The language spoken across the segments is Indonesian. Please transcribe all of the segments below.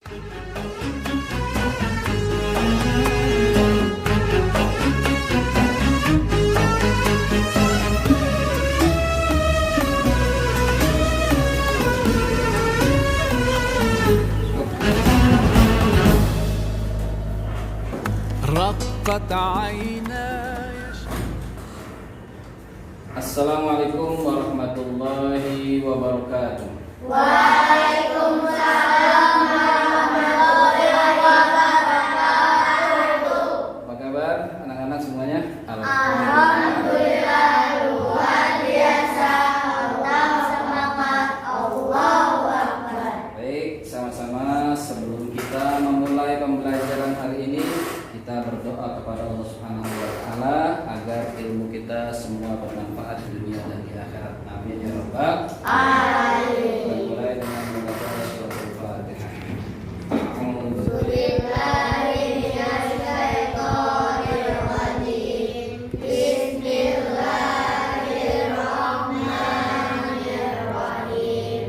رقت عيناي. Assalamualaikum warahmatullahi wabarakatuh. Waalaikumsalam warahmatullahi wabarakatuh. Apa kabar anak-anak semuanya? Alhamdulillah, luar biasa. Allah semangat, Allahu Akbar. Baik, sama-sama sebelum kita memulai pembelajaran hari ini, kita berdoa kepada Allah Subhanahu wa taala agar ilmu kita semua bermanfaat di dunia dan di akhirat. Amin ya rabbal alamin. Mulai dengan membaca surat Al-Fatihah. Bismillahirrahmanirrahim. Bismillahirrahmanirrahim.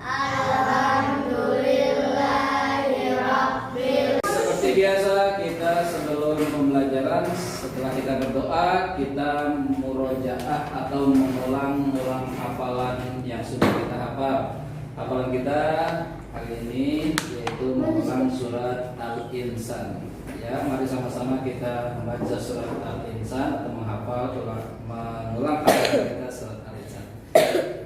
Alhamdulillahirabbil. Seperti biasa kita sebelum pembelajaran, setelah kita berdoa, kita murojaah atau mengulang-ulang hafalan yang sudah kita hafal. Hafalan kita hari ini yaitu mengulang surat Al-Insan. Ya, mari sama-sama kita membaca surat Al-Insan atau menghafal, mengulang hafalan kita surat Al-Insan.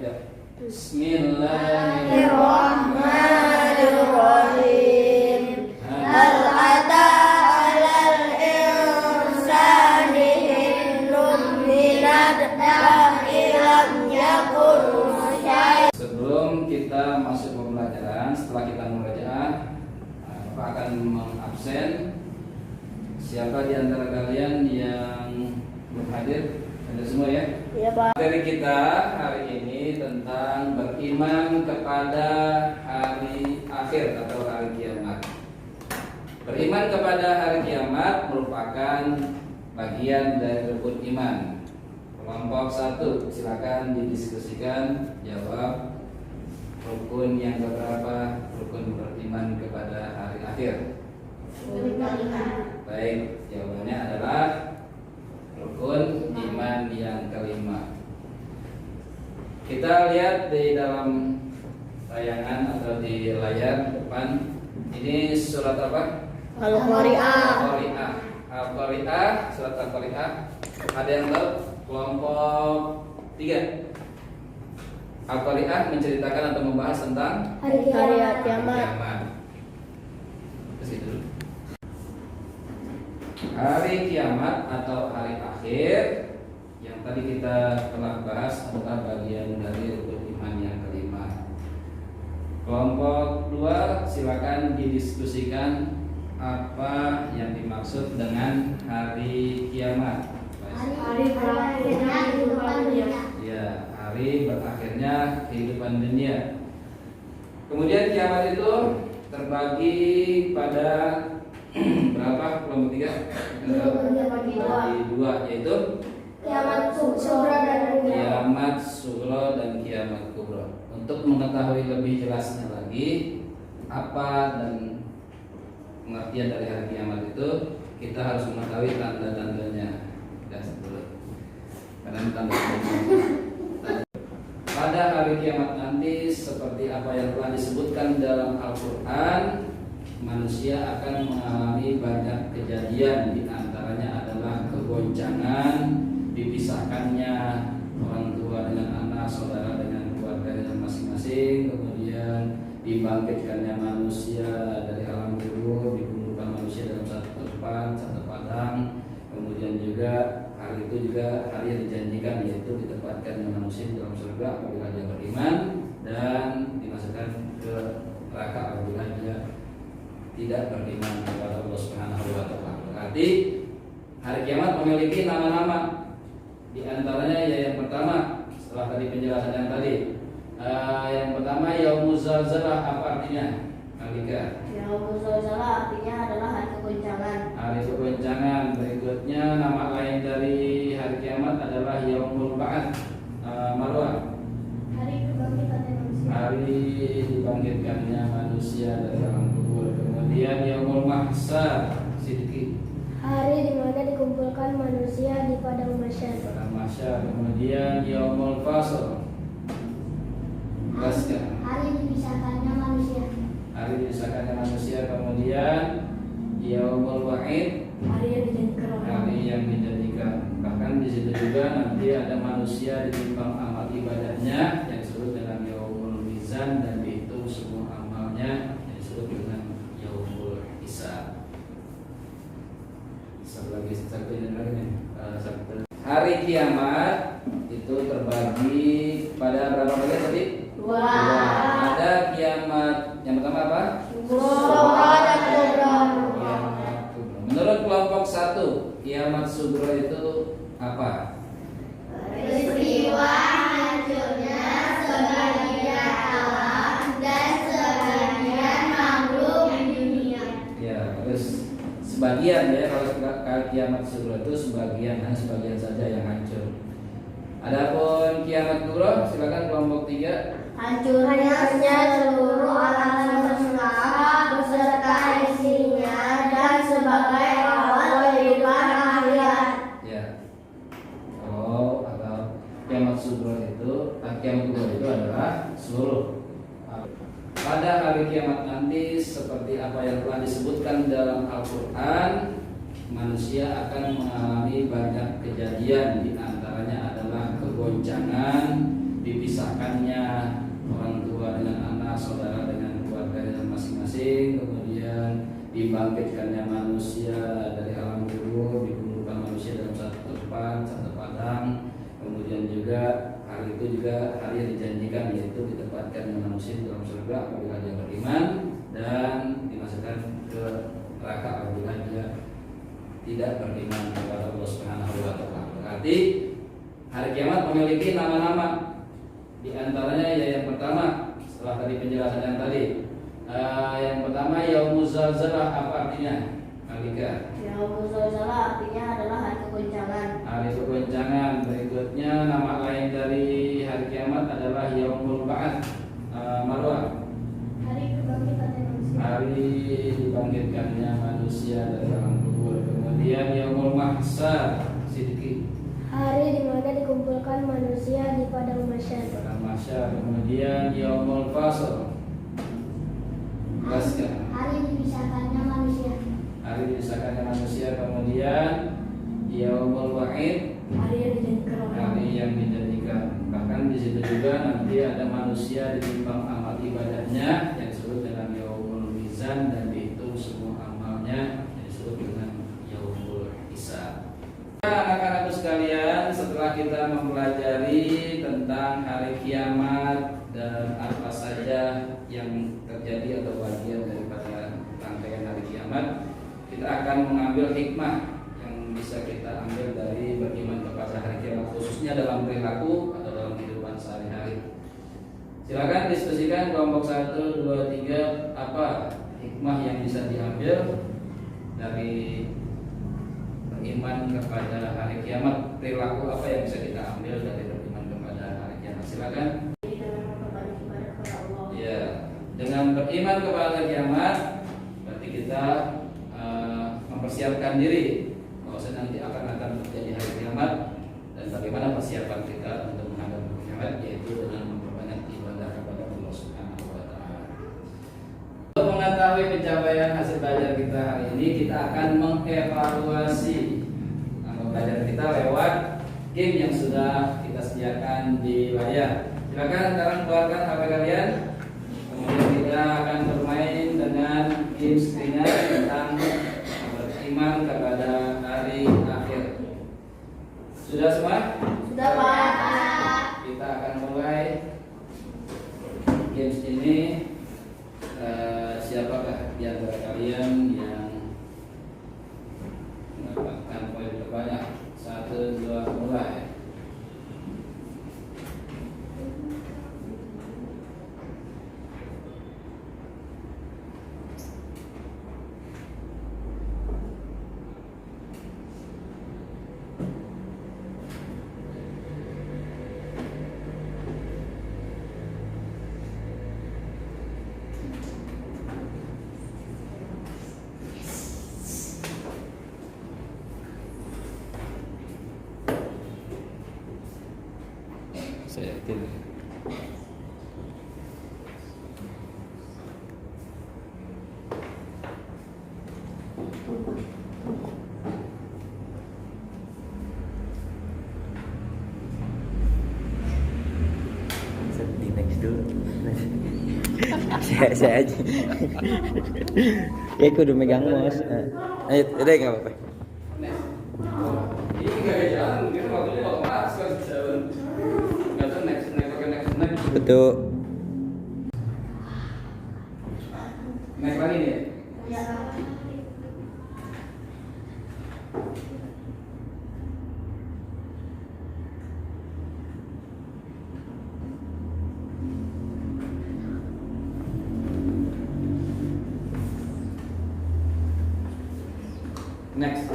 Ya. Bismillahirrahmanirrahim. Hal ata 'alal insani hinun minad dahri lam yakun syai'an. Sebelum kita masuk pembelajaran, setelah kita murojaah, Bapak akan mengabsen. Siapa di antara kalian yang belum hadir? Ada semua ya? Iya, Pak. Materi kita hari ini tentang beriman kepada hari akhir atau hari kiamat. Beriman kepada hari kiamat merupakan bagian dari rukun iman. Kelompok 1, silakan didiskusikan jawab rukun yang keberapa, rukun beriman kepada hari akhir. Baik, jawabannya adalah rukun iman yang kelima. Kita lihat di dalam tayangan atau di layar depan, ini surat apa? Al-Qari'ah. Al-Qari'ah, surat Al-Qari'ah. Ada yang tahu? Kelompok 3. Al-Qari'ah menceritakan atau membahas tentang Hari kiamat. Terus itu. Hari kiamat atau hari akhir yang tadi kita telah bahas adalah bagian dari rukun iman yang kelima. Kelompok 2, silakan didiskusikan apa yang dimaksud dengan hari kiamat. Hari berakhirnya kehidupan dunia. Ya, hari berakhirnya kehidupan dunia. Kemudian kiamat itu terbagi pada berapa? Kelompok 3? Terbagi dua, yaitu kiamat sughra dan kiamat sughra dan kiamat kubra. Untuk mengetahui lebih jelasnya lagi apa dan pengertian dari hari kiamat itu, kita harus mengetahui tanda-tandanya. Karena tanda-tandanya. Pada hari kiamat nanti, seperti apa yang telah disebutkan dalam Al-Quran, manusia akan mengalami banyak kejadian. Di antaranya adalah kegoncangan, dipisahkannya orang tua dengan anak, saudara dengan keluarganya masing-masing, kemudian dibangkitkannya manusia dari alam kubur, dikumpulkan manusia dalam satu tempat, satu padang. Kemudian juga hari itu juga hari yang dijanjikan, yaitu ditempatkannya manusia di dalam surga apabila dia beriman, dan dimasukkan ke neraka apabila dia tidak beriman kepada Allah Subhanahu wa taala. Berarti hari kiamat memiliki nama-nama. Di antaranya ya yang pertama, setelah tadi penjelasan yang tadi, yang pertama Yaumuz Zalzalah, apa artinya? Alika. Yaumuz Zalzalah artinya adalah hari kegoncangan. Hari kegoncangan. Berikutnya nama lain dari hari kiamat adalah Yaumul Ba'ats. Marwah. Hari kebangkitan manusia. Hari dibangkitkannya manusia dari alam kubur. Kemudian yaumul mahsyar, sidiki. Hari di mana dikumpulkan manusia di padang mahsyar. Padang mahsyar. Kemudian yaumul fasl. Jelaskan. Hari dipisahkannya manusia. Hari dipisahkannya manusia. Kemudian yaumul wa'id. Hari yang dijanjikan Allah. Hari yang dijanjikan. Bahkan di situ juga nanti ada manusia ditimbang amal ibadahnya yang disebut dengan yaumul mizan, dan dihitung semua amalnya yang disebut dengan yaumul hisab. Satu ini lagi nih. Hari kiamat itu terbagi pada berapa bagian tadi? Dua. Ada kiamat yang pertama apa? Sughra dan kubra. Kiamat kubra. Menurut kelompok satu, kiamat sughra itu apa? Peristiwa hancurnya sebagian alam dan sebagian makhluk di dunia. Ya, terus sebagian ya, kalau kiamat sughra itu sebagian, hanya sebagian saja yang hancur. Adapun kiamat kubra, silakan kelompok 3. Hancurnya seluruh alam semesta beserta isinya dan sebagai awal kehidupan akhirat. Ya. Atau kiamat sughra itu, kiamat kubra itu adalah seluruh. Pada hari kiamat nanti, seperti apa yang telah disebutkan dalam Al-Quran, manusia akan mengalami banyak kejadian. Di antaranya adalah kegoncangan, dipisahkannya orang tua dengan anak, saudara dengan keluarganya masing-masing, kemudian dibangkitkannya manusia dari alam kubur, dikumpulkan manusia dalam satu tempat, satu padang. Kemudian juga hari itu juga hari yang dijanjikan, yaitu ditempatkan manusia dalam surga apabila dia beriman, dan dimasukkan ke neraka apabila dia tidak beriman kepada Allah Subhanahu wa taala. Berarti hari kiamat memiliki nama-nama. Di antaranya ya yang pertama, setelah tadi penjelasan yang tadi, yang pertama yaumuz zalzalah, apa artinya? Alika. Yaumuz zalzalah artinya adalah hari kegoncangan. Hari kegoncangan. Berikutnya nama lain dari hari kiamat adalah yaumul ba'ats. Marwah. Hari kebangkitan manusia. Hari dibangkitkannya manusia dari alam kubur. Kemudian yaumul mahsyar, sidiki. Hari di mana dikumpulkan manusia di padang mahsyar. Padang mahsyar. Kemudian yaumul fasl. Jelaskan. Hari dipisahkannya manusia. Hari dipisahkannya manusia. Kemudian yaumul wa'id. Hari yang dijanjikan Allah. Hari yang dijanjikan. Bahkan di situ juga nanti ada manusia ditimbang amal ibadahnya yang disebut dengan yaumul mizan, dan dihitung semua amalnya yang disebut dengan yaumul hisab. Anak-anakku sekalian, setelah kita mempelajari tentang hari kiamat dan apa saja yang terjadi atau bagian daripada rangkaian hari kiamat, kita akan mengambil hikmah yang bisa kita ambil dari beriman kepada hari kiamat, khususnya dalam perilaku atau dalam kehidupan sehari-hari. Silakan diskusikan kelompok 1, 2, 3, apa hikmah yang bisa diambil dari beriman kepada hari kiamat, perilaku apa yang bisa kita ambil dari beriman kepada hari kiamat. Silakan. Ya, dengan beriman kepada hari kiamat berarti kita mempersiapkan diri bahwa nanti akan terjadi hari kiamat, dan bagaimana persiapan kita untuk menghadapi hari kiamat, yaitu dengan memperbanyak ibadah kepada Allah Subhanahu wa taala. Untuk mengetahui pencapaian hasil belajar kita hari ini, kita akan mengevaluasi belajar kita lewat game yang sudah kita sediakan di layar. Silakan sekarang keluarkan HP kalian. Kemudian kita akan bermain dengan game screennya tentang beriman kepada hari akhir. Sudah semua? Sudah, Pak. Kita akan mulai games ini. Siapakah di antara kalian yang mendapatkan poin terbanyak? 1, 2, mulai. Saya yakin. Di next dulu. saya aja. Ya aku udah megang mouse. Ayo, udah nggak apa-apa. Ini nggak ada jalan, mungkin waktu itu bakal masuk jalan. Nggak tahu next. Betul. Naik lagi nih. Ya. Next.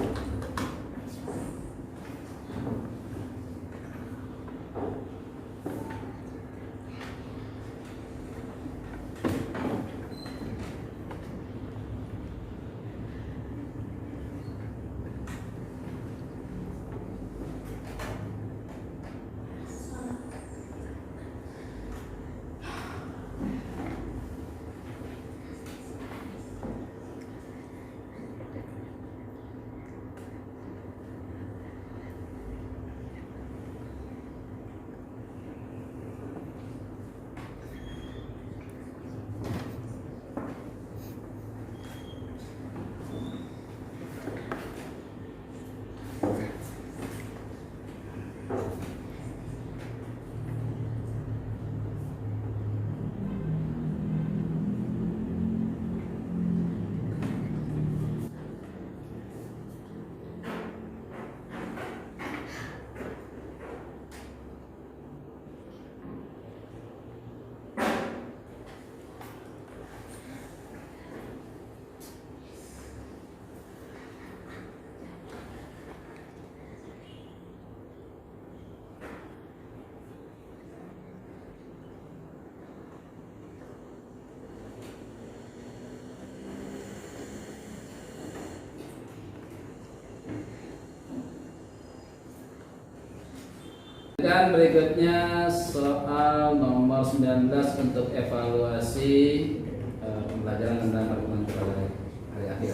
Dan berikutnya soal nomor 19 untuk evaluasi pembelajaran tentang pertemuan pada hari akhir.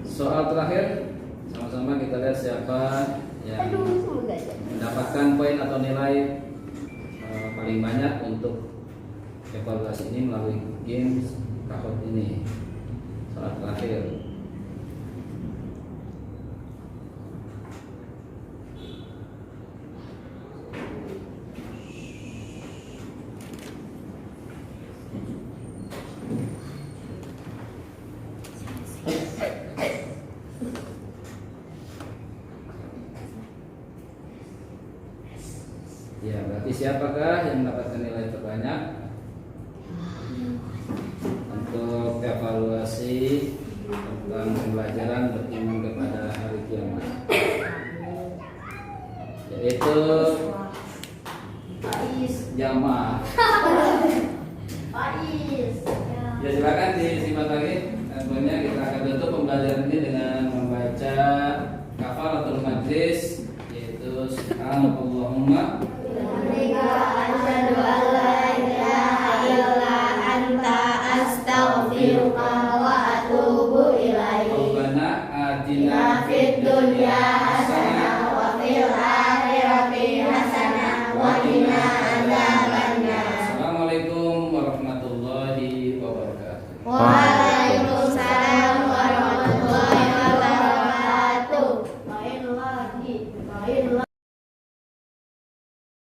Soal terakhir, sama-sama kita lihat siapa yang mendapatkan poin atau nilai paling banyak untuk evaluasi ini melalui games Kahoot ini. Soal terakhir. Ya, berarti siapakah yang mendapatkan nilai terbanyak untuk evaluasi tentang pembelajaran beriman kepada hari kiamat? Yaitu jamaah.